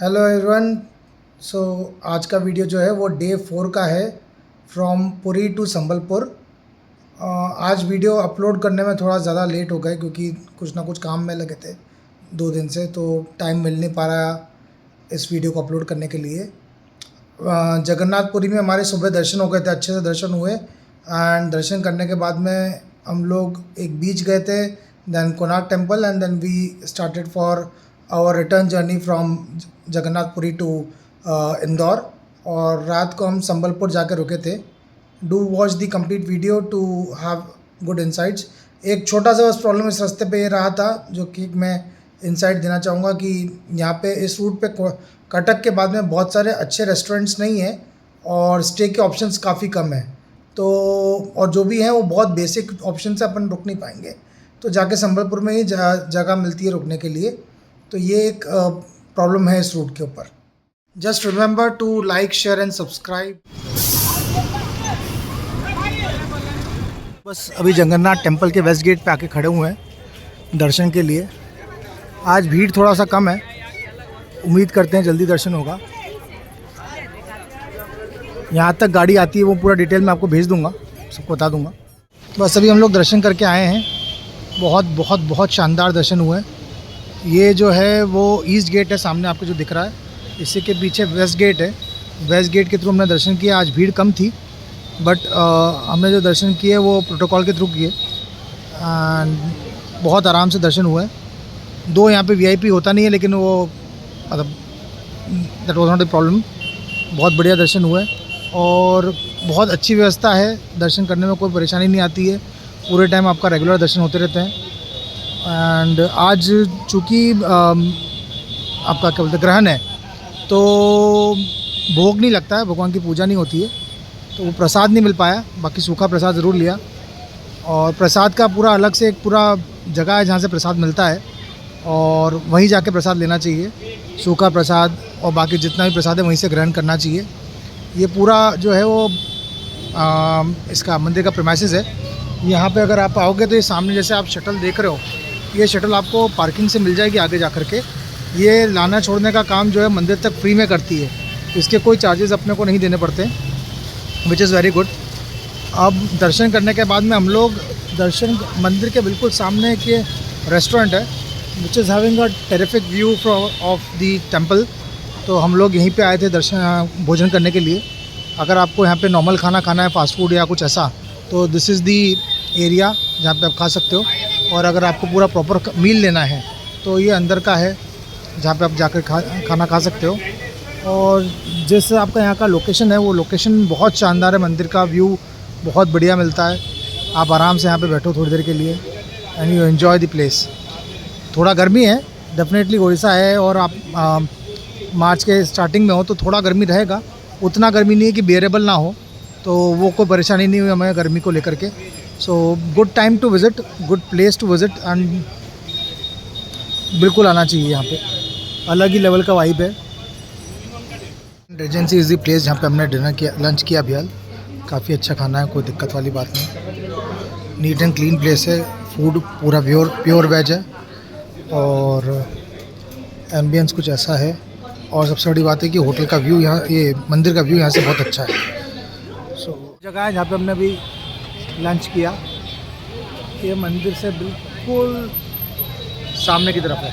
Hello everyone. सो आज का video जो है वो डे 4 का है फ्रॉम पुरी टू संबलपुर। आज वीडियो अपलोड करने में थोड़ा ज़्यादा लेट हो गए क्योंकि कुछ ना कुछ काम में लगे थे 2 दिन से, तो टाइम मिल नहीं पा रहा इस वीडियो को अपलोड करने के लिए। जगन्नाथपुरी में हमारे सुबह दर्शन हो गए थे, अच्छे से दर्शन हुए एंड दर्शन करने के बाद में हम लोग एक बीच गए थे, then Konark temple and then we started for our return journey from Jagannathpuri to Indore. और रात को हम संबलपुर जाकर रुके थे। Do watch the complete video to have good insights. एक छोटा सा बस प्रॉब्लम इस रास्ते पे ये रहा था जो कि मैं इंसाइट देना चाहूँगा कि यहाँ पे इस रूट पे कटक के बाद में बहुत सारे अच्छे रेस्टोरेंट्स नहीं हैं और स्टे के ऑप्शंस काफ़ी कम हैं। तो और जो भी हैं वो बहुत बेसिक ऑप्शन से अपन रुक नहीं पाएंगे, तो जाके संबलपुर में ही जगह मिलती है रुकने के लिए। तो ये एक प्रॉब्लम है इस रूट के ऊपर। Just remember to like share and subscribe. बस अभी जगन्नाथ टेम्पल के वेस्ट गेट पे आके खड़े हुए हैं दर्शन के लिए। आज भीड़ थोड़ा सा कम है, उम्मीद करते हैं जल्दी दर्शन होगा। यहाँ तक गाड़ी आती है वो पूरा डिटेल में आपको भेज दूंगा, सबको बता दूंगा। बस अभी हम लोग दर्शन करके आए हैं, बहुत बहुत बहुत शानदार दर्शन हुए हैं। ये जो है वो ईस्ट गेट है सामने आपको जो दिख रहा है, इसी के पीछे वेस्ट गेट है। वेस्ट गेट के थ्रू हमने दर्शन किया। आज भीड़ कम थी बट हमने जो दर्शन किए वो प्रोटोकॉल के थ्रू किए एंड बहुत आराम से दर्शन हुए। दो यहाँ पे वीआईपी होता नहीं है लेकिन वो मतलब that was not a problem. बहुत बढ़िया दर्शन हुए और बहुत अच्छी व्यवस्था है, दर्शन करने में कोई परेशानी नहीं आती है। पूरे टाइम आपका रेगुलर दर्शन होते रहते हैं। एंड आज चूँकि आपका क्या बोलते ग्रहण है तो भोग नहीं लगता है, भगवान की पूजा नहीं होती है, तो वो प्रसाद नहीं मिल पाया। बाकी सूखा प्रसाद ज़रूर लिया और प्रसाद का पूरा अलग से एक पूरा जगह है जहाँ से प्रसाद मिलता है और वहीं जाके प्रसाद लेना चाहिए। सूखा प्रसाद और बाकी जितना भी प्रसाद है वहीं से ग्रहण करना चाहिए। ये पूरा जो है वो इसका मंदिर का प्रीमाइसेस है। यहाँ पे अगर आप आओगे तो ये सामने जैसे आप शटल देख रहे हो, ये शटल आपको पार्किंग से मिल जाएगी आगे जा कर के। ये लाना छोड़ने का काम जो है मंदिर तक फ्री में करती है, इसके कोई चार्जेस अपने को नहीं देने पड़ते, विच इज़ वेरी गुड। अब दर्शन करने के बाद में हम लोग मंदिर के बिल्कुल सामने के रेस्टोरेंट है which is having a terrific view of the temple. तो हम लोग यहीं पे आए थे भोजन करने के लिए। अगर आपको यहाँ पे नॉर्मल खाना खाना है, फास्ट फूड या कुछ ऐसा, तो दिस इज़ दी एरिया जहाँ पे आप खा सकते हो। और अगर आपको पूरा प्रॉपर मील लेना है तो ये अंदर का है जहाँ पे आप जाकर खाना खा सकते हो। और जैसे आपका यहाँ का लोकेशन है वो लोकेशन बहुत शानदार है, मंदिर का व्यू बहुत बढ़िया मिलता है। आप आराम से यहाँ पे बैठो थोड़ी देर के लिए and you enjoy the place. थोड़ा गर्मी है डेफिनेटली, उड़ीसा है और आप मार्च के स्टार्टिंग में हो तो थोड़ा गर्मी रहेगा। उतना गर्मी नहीं है कि बेरेबल ना हो, तो वो कोई परेशानी नहीं हुई हमें गर्मी को लेकर के। So good time to visit, good place to visit and बिल्कुल आना चाहिए। यहाँ पे अलग ही लेवल का वाइब है। रेजेंसी इज़ द प्लेस जहाँ पे हमने डिनर किया, लंच किया अभी हाल। काफ़ी अच्छा खाना है, कोई दिक्कत वाली बात नहीं। नीट एंड क्लीन प्लेस है, फूड पूरा प्योर वेज है और एम्बियंस कुछ ऐसा है। और सबसे बड़ी बात है कि होटल का व्यू यहाँ, ये मंदिर का व्यू यहाँ से बहुत अच्छा है। सो जगह है जहाँ पे हमने अभी लंच किया, ये मंदिर से बिल्कुल सामने की तरफ है।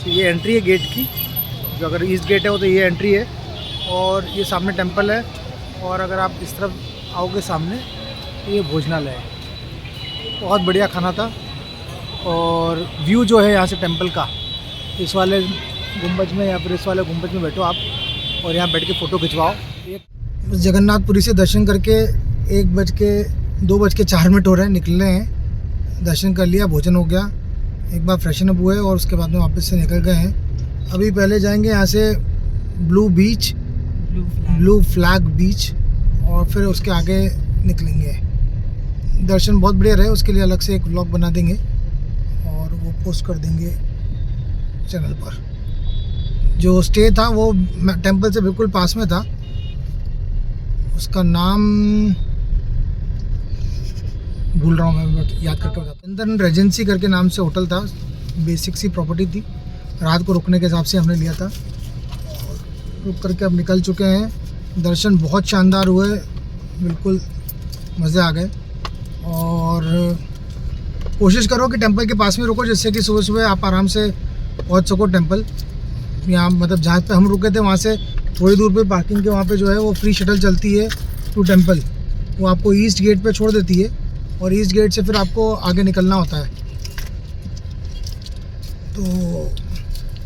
तो ये एंट्री है गेट की, जो अगर ईस्ट गेट है वो तो ये एंट्री है और ये सामने टेंपल है। और अगर आप इस तरफ आओगे सामने तो ये भोजनालय है। बहुत बढ़िया खाना था और व्यू जो है यहाँ से टेंपल का, इस वाले गुंबज में या फिर इस वाले गुंबज में बैठो आप और यहाँ बैठ के फ़ोटो खिंचवाओ। जगन्नाथपुरी से दर्शन करके 2:04 हो रहे हैं, निकल रहे हैं। दर्शन कर लिया, भोजन हो गया, एक बार फ्रेशन अप हुए और उसके बाद में वापस से निकल गए हैं। अभी पहले जाएंगे यहाँ से ब्लू फ्लैग बीच और फिर उसके आगे निकलेंगे। दर्शन बहुत बढ़िया रहे, उसके लिए अलग से एक व्लॉग बना देंगे और वो पोस्ट कर देंगे चैनल पर। जो स्टे था वो टेंपल से बिल्कुल पास में था, उसका नाम भूल रहा हूँ मैं, याद करके बताता हूँ। चंदन रेजेंसी करके नाम से होटल था, बेसिक सी प्रॉपर्टी थी, रात को रुकने के हिसाब से हमने लिया था। रुक करके अब निकल चुके हैं। दर्शन बहुत शानदार हुए, बिल्कुल मज़े आ गए। और कोशिश करो कि टेंपल के पास में रुको, जिससे कि सुबह सुबह आप आराम से पहुंच सको टेंपल। यहाँ मतलब जहाँ पे हम रुके थे वहाँ से थोड़ी दूर पे पार्किंग के वहाँ पे जो है वो फ्री शटल चलती है टू टेंपल। वो आपको ईस्ट गेट पे छोड़ देती है और ईस्ट गेट से फिर आपको आगे निकलना होता है। तो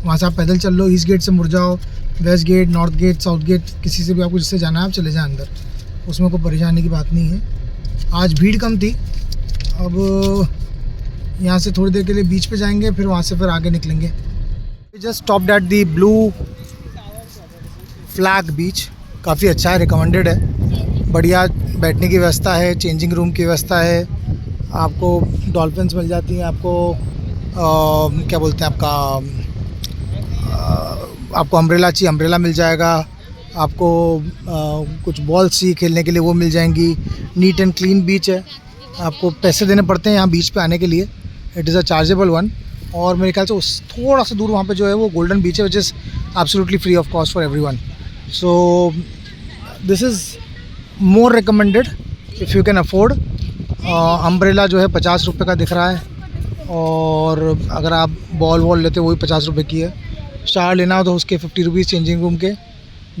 वहाँ से आप पैदल चल लो, ईस्ट गेट से मुड़ जाओ, west gate, north gate, south gate, किसी से भी आपको जिससे जाना है आप चले जाएँ अंदर, उसमें कोई परेशानी की बात नहीं है। आज भीड़ कम थी। अब यहाँ से थोड़ी देर के लिए बीच पे जाएंगे, फिर वहाँ से फिर आगे निकलेंगे। Just stopped at the blue flag beach. काफ़ी अच्छा है, रिकमेंडेड है। बढ़िया बैठने की व्यवस्था है, चेंजिंग रूम की व्यवस्था है, आपको डॉल्फिन्स मिल जाती हैं, आपको क्या बोलते हैं आपको अम्ब्रेला चाहिए अम्ब्रेला मिल जाएगा, आपको कुछ बॉल्स चाहिए खेलने के लिए वो मिल जाएंगी। नीट एंड क्लीन बीच है। आपको पैसे देने पड़ते हैं यहाँ बीच पे आने के लिए, it is a chargeable one. और मेरे ख्याल से उस थोड़ा सा दूर वहाँ पे जो है वो गोल्डन बीच है, which is absolutely free of cost for everyone. So this is more recommended if you can afford. Umbrella जो है 50 रुपये का दिख रहा है, और अगर आप बॉल लेते हो वही 50 रुपये की है। शावर लेना हो तो उसके 50 रुपीज़ चेंजिंग रूम के,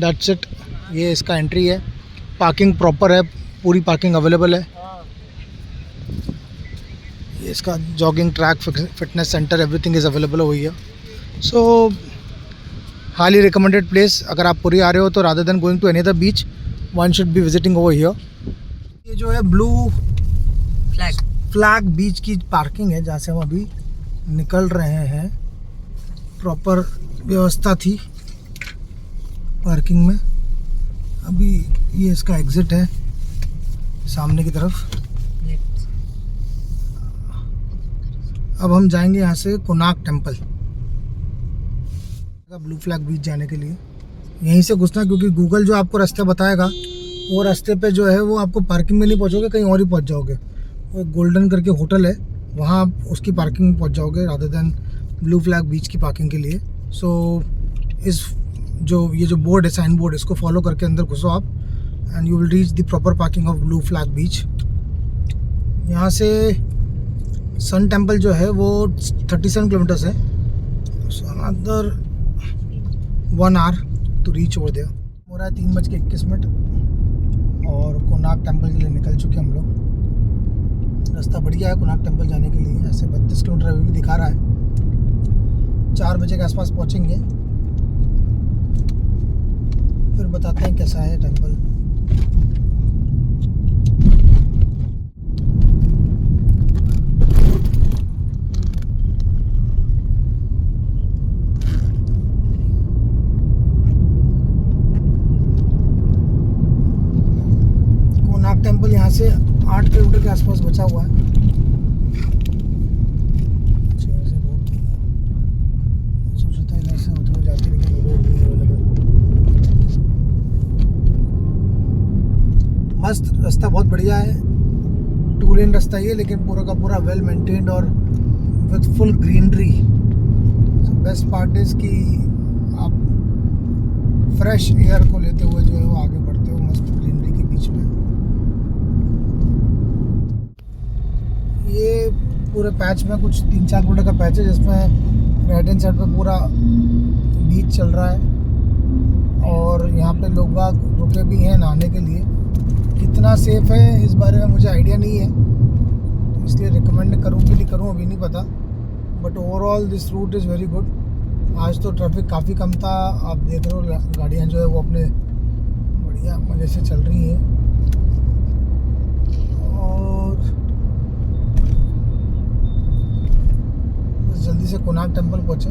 दैट्स इट। ये इसका एंट्री है। पार्किंग प्रॉपर है, पूरी पार्किंग अवेलेबल है। ये इसका jogging track, fitness centre, everything is available हो गई है। So highly recommended place. अगर आप पुरी आ रहे हो तो rather than going to any other beach, one should be visiting over here. ये जो है ब्लू फ्लैग बीच की पार्किंग है, जहाँ से हम अभी निकल रहे हैं। प्रॉपर व्यवस्था थी पार्किंग में। अभी ये इसका एग्ज़िट है सामने की तरफ। अब हम जाएंगे यहाँ से Konark temple, blue flag beach जाने के लिए। यहीं से घुसना, क्योंकि गूगल जो आपको रास्ता बताएगा वो रास्ते पे जो है वो आपको पार्किंग में नहीं पहुँचोगे, कहीं और ही पहुँच जाओगे। वो एक गोल्डन करके होटल है, वहाँ आप उसकी पार्किंग में पहुँच जाओगे rather than blue flag beach की पार्किंग के लिए। सो ये जो बोर्ड है, साइन बोर्ड, इसको फॉलो करके अंदर घुसो आप, and you will reach the proper parking of blue flag beach. यहाँ से सन टेम्पल जो है वो 37 किलोमीटर्स है। So another 1 hour to reach over there. हो रहा है 3:21 और कोणार्क टेम्पल के लिए निकल चुके हम लोग। रास्ता बढ़िया है कोणार्क टेम्पल जाने के लिए। ऐसे 32 किलोमीटर अभी भी दिखा रहा है। 4 बजे के आसपास पहुँचेंगे, फिर बताते हैं कैसा है टेम्पल। कोणार्क टेम्पल यहाँ से 8 किलोमीटर के आसपास बचा हुआ है। सोचता इधर से होते हुए जाते, लेकिन रोड नहीं अवेलेबल। मस्त रास्ता, बहुत बढ़िया है। 2 लेन रास्ता ही है, लेकिन पूरा का पूरा वेल मेंटेन्ड और with full greenery. Best part is कि आप फ्रेश एयर को लेते हुए जो है वो आगे बढ़ते हो मस्त ग्रीनरी के बीच में। ये पूरे पैच में कुछ 3-4 किलोमीटर का पैच है, जिसमें राइट हैंड साइड पे पूरा बीच चल रहा है, और यहाँ पे लोग बाग रुके भी हैं नहाने के लिए। कितना सेफ है इस बारे में मुझे आइडिया नहीं है, तो इसलिए रिकमेंड करूँ कि नहीं करूँ अभी नहीं पता, but overall this route is very good. आज तो ट्रैफिक काफ़ी कम था। आप देख रहे हो गाड़ियाँ जो है वो अपने बढ़िया मज़े से चल रही हैं। और जल्दी से कोणार्क टेम्पल पहुँचे।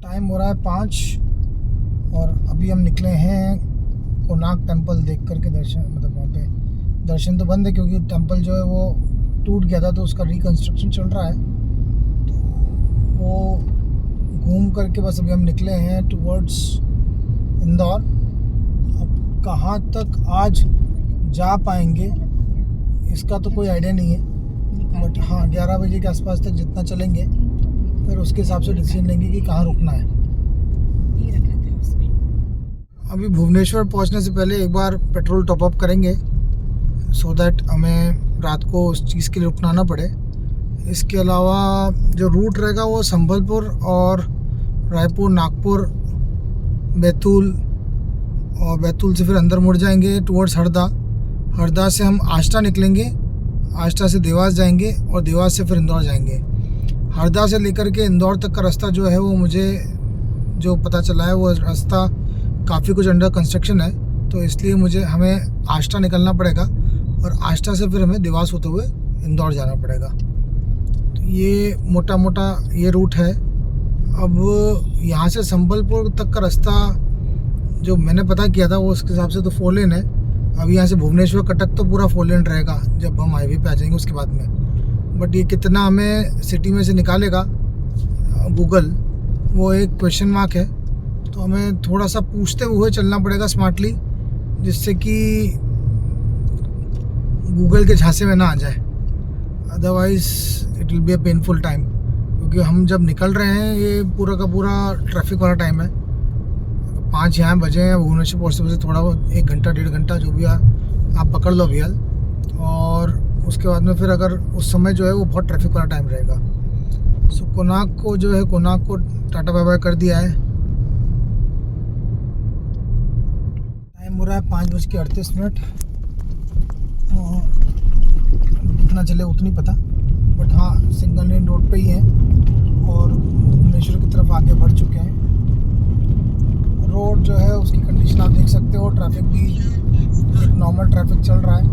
टाइम हो रहा है 5 और अभी हम निकले हैं कोणार्क टेम्पल देख करके। दर्शन मतलब वहाँ पे दर्शन तो बंद है, क्योंकि टेम्पल जो है वो टूट गया था, तो उसका रिकंस्ट्रक्शन चल रहा है। तो वो घूम करके बस अभी हम निकले हैं टुवर्ड्स इंदौर। अब कहाँ तक आज जा पाएंगे इसका तो कोई आइडिया नहीं है, बट हाँ 11 बजे के आसपास तक जितना चलेंगे फिर उसके हिसाब से डिसीजन लेंगे कि कहाँ रुकना है। अभी भुवनेश्वर पहुँचने से पहले एक बार पेट्रोल टॉपअप करेंगे सो दैट हमें रात को उस चीज़ के लिए रुकना ना पड़े। इसके अलावा जो रूट रहेगा वो संबलपुर और रायपुर, नागपुर, बैतूल, और बैतूल से फिर अंदर मुड़ जाएंगे टुवर्ड्स हरदा। हरदा से हम आष्टा निकलेंगे, आष्टा से देवास जाएंगे और देवास से फिर इंदौर जाएंगे। हरदा से लेकर के इंदौर तक का रास्ता जो है वो मुझे जो पता चला है वो रास्ता काफ़ी कुछ अंडर कंस्ट्रक्शन है, तो इसलिए हमें आष्टा निकलना पड़ेगा और आष्टा से फिर हमें देवास होते हुए इंदौर जाना पड़ेगा। तो ये मोटा मोटा ये रूट है। अब यहाँ से संबलपुर तक का रास्ता जो मैंने पता किया था वो उसके हिसाब से तो 4 लेन है। अब यहाँ से भुवनेश्वर कटक तो पूरा 4 लेन रहेगा जब हम हाईवे पे आ जाएंगे उसके बाद में। बट ये कितना हमें सिटी में से निकालेगा गूगल, वो एक क्वेश्चन मार्क है। तो हमें थोड़ा सा पूछते हुए चलना पड़ेगा स्मार्टली, जिससे कि गूगल के झांसे में ना आ जाए, otherwise it will be a painful time. क्योंकि हम जब निकल रहे हैं ये पूरा का पूरा ट्रैफिक वाला टाइम है। 5 यहाँ बजे हैं, भुवनेश्वर पहुँचते पहुँचते थोड़ा बहुत 1 घंटा 1.5 घंटा जो भी आप पकड़ लो भैया। और उसके बाद में फिर अगर उस समय जो है वो बहुत ट्रैफिक वाला टाइम रहेगा। सो कोणार्क को जो है कोणार्क को टाटा बाय बाय कर दिया है। टाइम हो रहा है 5:38। और कितना चले उतनी पता, बट हाँ सिंगल लेन रोड पे ही है और भुवनेश्वर की तरफ आगे बढ़ चुके हैं। रोड जो है उसकी कंडीशन आप देख सकते हो, ट्रैफिक भी एक नॉर्मल ट्रैफिक चल रहा है,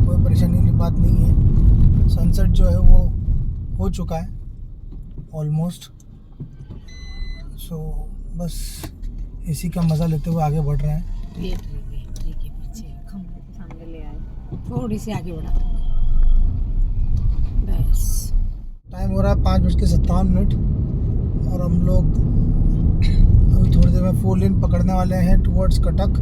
कोई परेशानी की बात नहीं है। सनसेट जो है वो हो चुका है ऑलमोस्ट। सो बस इसी का मज़ा लेते हुए आगे बढ़ रहे हैं। थोड़ी सी आगे बढ़ा बस। टाइम हो रहा है 5:57 और हम लोग अभी थोड़ी देर में 4 लेन पकड़ने वाले हैं टुवर्ड्स कटक।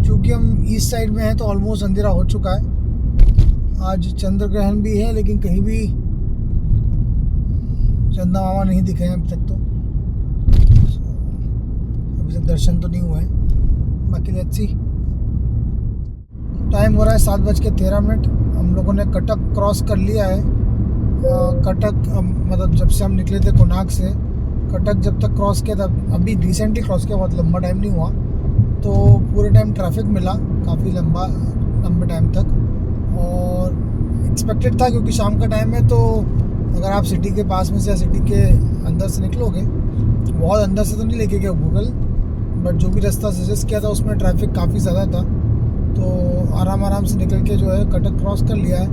चूँकि हम ईस्ट साइड में हैं तो ऑलमोस्ट अंधेरा हो चुका है। आज चंद्र ग्रहण भी है लेकिन कहीं भी चंदा मामा नहीं दिखे हैं अभी तक। तो अभी तक दर्शन तो नहीं हुए हैं, बाकी लेट्स सी। टाइम हो रहा है 7:13। हम लोगों ने कटक क्रॉस कर लिया है। कटक मतलब जब से हम निकले थे कोणार्क से, कटक जब तक क्रॉस किया था, अभी रिसेंटली क्रॉस किया, बहुत लंबा टाइम नहीं हुआ, तो पूरे टाइम ट्रैफिक मिला काफ़ी लंबे टाइम तक। और एक्सपेक्टेड था क्योंकि शाम का टाइम है, तो अगर आप सिटी के पास में से या सिटी के अंदर से निकलोगे, बहुत अंदर से तो नहीं लेके गया गूगल, बट जो भी रास्ता सजेस्ट किया था उसमें ट्रैफिक काफ़ी ज़्यादा था, तो आराम से निकल के जो है कटक क्रॉस कर लिया है।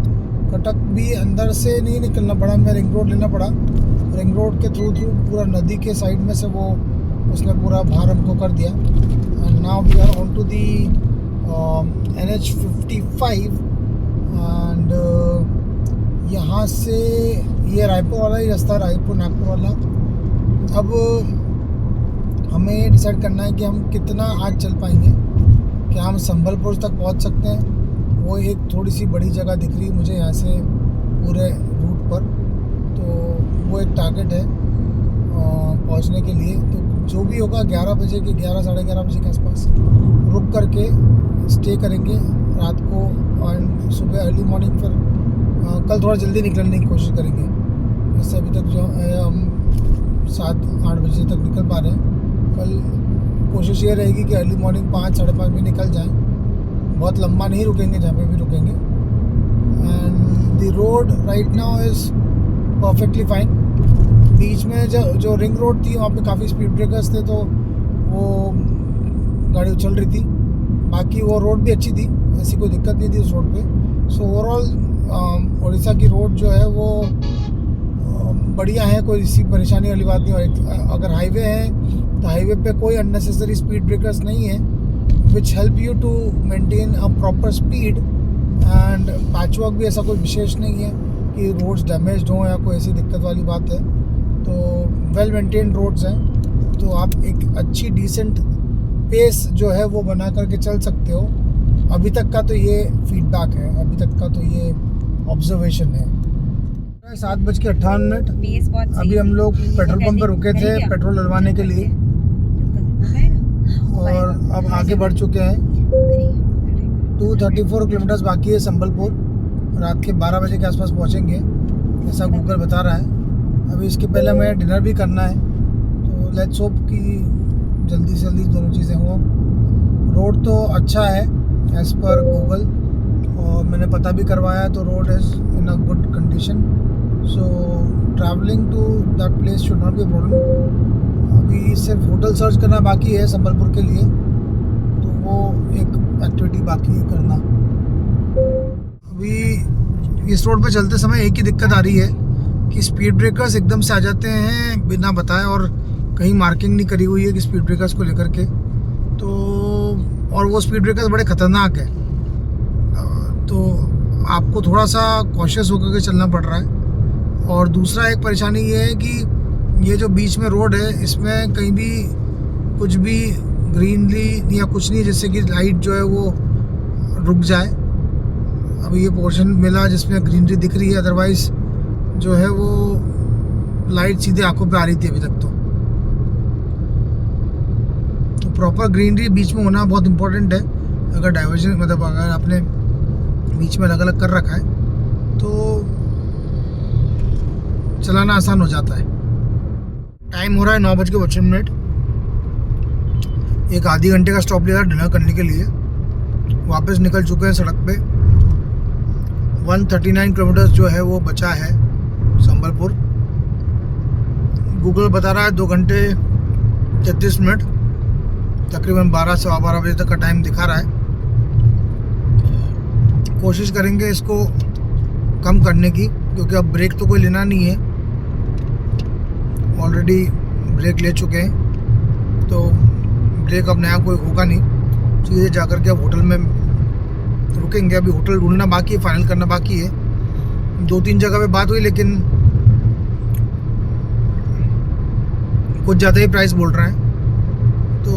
कटक भी अंदर से नहीं निकलना पड़ा, हमें रिंग रोड लेना पड़ा। रिंग रोड के थ्रू पूरा नदी के साइड में से वो उसने पूरा बाहर हमको कर दिया। And now we are on to the NH55 and यहाँ से ये रायपुर वाला ही रास्ता, रायपुर नागपुर वाला। अब हमें डिसाइड करना है कि हम कितना आज चल पाएंगे, क्या हम संबलपुर तक पहुँच सकते हैं। वो एक थोड़ी सी बड़ी जगह दिख रही है मुझे यहाँ से पूरे रूट पर, तो वो एक टारगेट है पहुँचने के लिए। तो जो भी होगा 11 बजे के 11 साढ़े 11 बजे के आसपास रुक करके स्टे करेंगे रात को, और सुबह अर्ली मॉर्निंग फिर कल थोड़ा जल्दी निकलने की कोशिश करेंगे। जैसे अभी तक जो हम 7-8 बजे तक निकल पा रहे हैं, कल कोशिश ये रहेगी कि अर्ली मॉर्निंग 5 साढ़े 5 बजे निकल जाएँ। बहुत लंबा नहीं रुकेंगे, जहाँ पे भी रुकेंगे। And the road right now is perfectly fine. बीच में जो रिंग रोड थी वहाँ पे काफ़ी स्पीड ब्रेकर्स थे, तो वो गाड़ी उछल रही थी। बाकी वो रोड भी अच्छी थी, ऐसी कोई दिक्कत नहीं थी उस रोड पे। सो ओवरऑल उड़ीसा की रोड जो है वो बढ़िया है, कोई इसी परेशानी वाली बात नहीं हो। अगर हाईवे है तो हाईवे पे कोई अननेसेसरी स्पीड ब्रेकर्स नहीं है, which help you to maintain a proper speed. And patchwork भी ऐसा कोई विशेष नहीं है कि रोड्स डैमेज्ड हों या कोई ऐसी दिक्कत वाली बात है। तो वेल मेंटेन्ड रोड्स हैं, तो आप एक अच्छी डिसेंट पेस जो है वो बना करके चल सकते हो। अभी तक का तो ये फीडबैक है, अभी तक का तो ये ऑब्जर्वेशन है। 7:58। बेस बहुत सही अभी हम लोग पेट्रोल पंप पर रुके थे पेट्रोल डलवाने के लिए और अब आगे बढ़ चुके हैं। 234 किलोमीटर्स बाकी है संबलपुर। रात के 12 बजे के आसपास पहुंचेंगे ऐसा गूगल बता रहा है। अभी इसके पहले हमें डिनर भी करना है, तो लेट्स होप कि जल्दी से जल्दी दोनों चीज़ें हों। रोड तो अच्छा है एज़ पर गूगल, और मैंने पता भी करवाया तो road is in a good condition, so travelling to that place should not be problem. अभी सिर्फ होटल सर्च करना बाकी है संबलपुर के लिए, तो वो एक एक्टिविटी बाकी है करना। अभी इस रोड पे चलते समय एक ही दिक्कत आ रही है कि स्पीड ब्रेकर्स एकदम से आ जाते हैं बिना बताए, और कहीं मार्किंग नहीं करी हुई है कि स्पीड ब्रेकर्स को लेकर के, तो और वो स्पीड ब्रेकर्स बड़े ख़तरनाक है, तो आपको थोड़ा सा कॉशियस होकर के चलना पड़ रहा है। और दूसरा एक परेशानी ये है कि ये जो बीच में रोड है इसमें कहीं भी कुछ भी ग्रीनरी या कुछ नहीं, जैसे कि लाइट जो है वो रुक जाए। अभी ये पोर्शन मिला जिसमें ग्रीनरी दिख रही है, अदरवाइज़ जो है वो लाइट सीधे आंखों पे आ रही थी अभी तक। तो प्रॉपर ग्रीनरी बीच में होना बहुत इम्पोर्टेंट है। अगर डाइवर्जन मतलब अगर आपने बीच में अलग अलग कर रखा है तो चलाना आसान हो जाता है। टाइम हो रहा है 9:55। एक आधी घंटे का स्टॉप लिया डिनर करने के लिए, वापस निकल चुके हैं सड़क पे। 139 किलोमीटर्स जो है वो बचा है संबलपुर। गूगल बता रहा है 2 घंटे 33 मिनट, तकरीबन 12 से 12 बजे तक का टाइम दिखा रहा है। कोशिश करेंगे इसको कम करने की, क्योंकि अब ब्रेक तो कोई लेना नहीं है, ऑलरेडी ब्रेक ले चुके हैं, तो ब्रेक अब नया कोई होगा नहीं। सीधे जाकर के अब होटल में रुकेंगे। अभी होटल ढूंढना बाकी है, फाइनल करना बाकी है। 2-3 जगह पे बात हुई लेकिन कुछ ज़्यादा ही प्राइस बोल रहे हैं, तो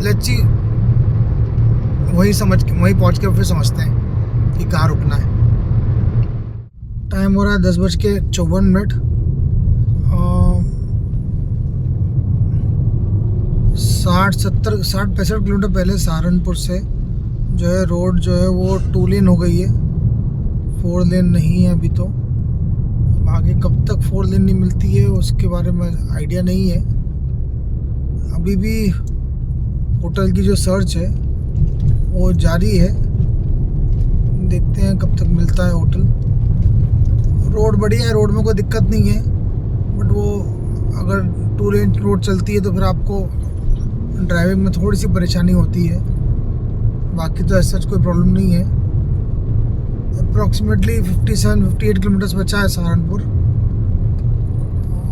लेट्स सी, वहीं पहुंच के फिर समझते हैं कि कहाँ रुकना है। टाइम हो रहा है 10:54। 60-65 किलोमीटर पहले सहारनपुर से जो है रोड जो है वो 2 लेन हो गई है, 4 लेन नहीं है अभी। तो आगे कब तक 4 लेन नहीं मिलती है उसके बारे में आइडिया नहीं है। अभी भी होटल की जो सर्च है वो जारी है, देखते हैं कब तक मिलता है होटल। रोड बढ़िया है, रोड में कोई दिक्कत नहीं है, बट वो अगर 2 लेन रोड चलती है तो फिर आपको ड्राइविंग में थोड़ी सी परेशानी होती है, बाकी तो ऐसा कोई प्रॉब्लम नहीं है। अप्रॉक्सीमेटली 57-58 किलोमीटर्स बचा है सहारनपुर,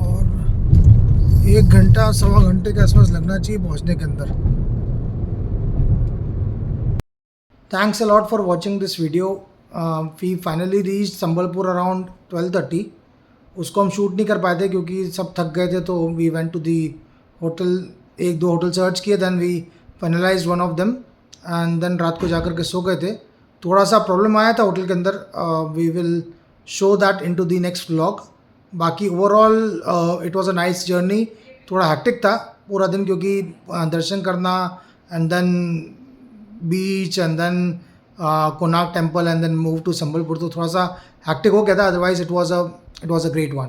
और 1 घंटा 1.25 घंटे के आसपास लगना चाहिए पहुंचने के अंदर। Thanks a lot for watching this video. We finally reach Sambalpur around 12:30। उसको हम शूट नहीं कर पाए थे क्योंकि सब थक गए थे, तो we went to the hotel. 1-2 hotel search किए, then we finalize one of them, and then रात को जाकर के सो गए थे। थोड़ा सा प्रॉब्लम आया था होटल के अंदर, we will show that in to the next vlog. बाकी overall it was a nice journey. थोड़ा हैक्टिक था पूरा दिन, क्योंकि दर्शन करना and then beach and then Konark temple and then move to Sambalpur, तो थोड़ा सा हैक्टिक हो गया था। Otherwise it was a great one.